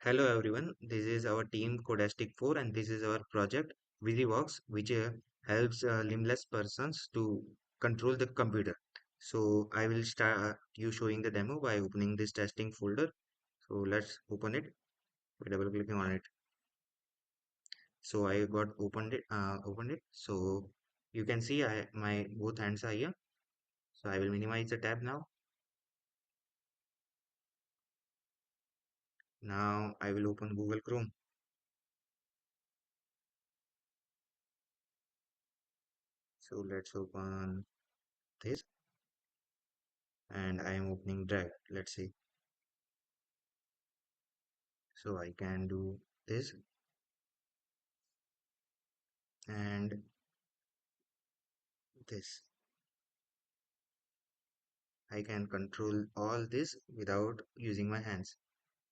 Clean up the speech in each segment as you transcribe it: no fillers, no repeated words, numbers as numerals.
Hello everyone, this is our team Codastic 4 and this is our project Visivox which helps limbless persons to control the computer. So I will start you showing the demo by opening this testing folder. So let's open it by double clicking on it. So I got opened it. So you can see my both hands are here. So I will minimize the tab now. Now I will open Google Chrome. So let's open this and I am opening Drive. Let's see. So I can do this and this. I can control all this without using my hands.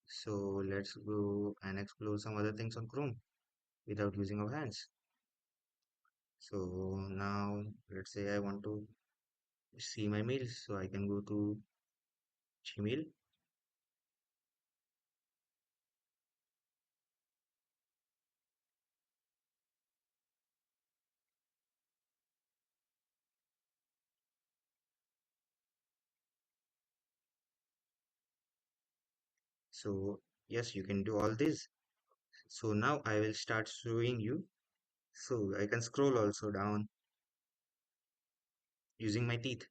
So let's go and explore some other things on Chrome without using our hands. So now let's say I want to see my mails. So I can go to Gmail. So yes, you can do all this. So now I will start showing you. So I can scroll also down using my teeth.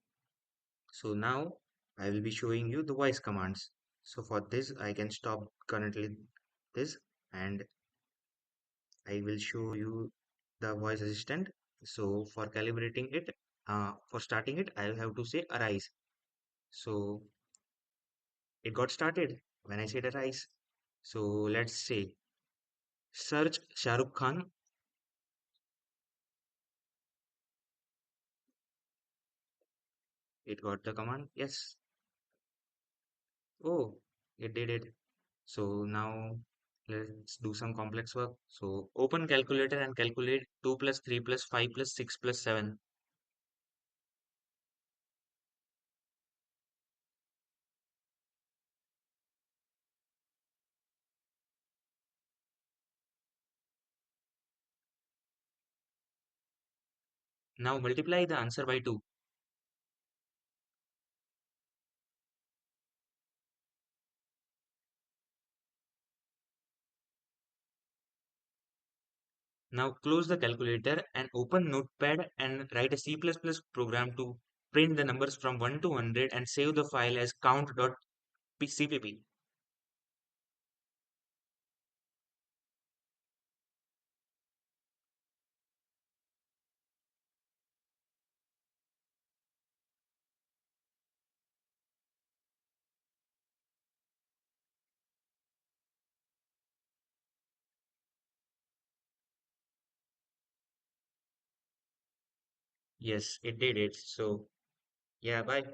So now I will be showing you the voice commands. So for this, I can stop currently this and I will show you the voice assistant. So for calibrating it, for starting it, I'll have to say arise. So it got started when I said arise. So let's say search Shah Rukh Khan. It got the command. Yes. Oh, it did it. So now let's do some complex work. So open calculator and calculate 2 plus 3 plus 5 plus 6 plus 7. Now multiply the answer by 2. Now close the calculator and open Notepad and write a C++ program to print the numbers from 1 to 100 and save the file as count.cpp. Yes, it did it. So, yeah, bye.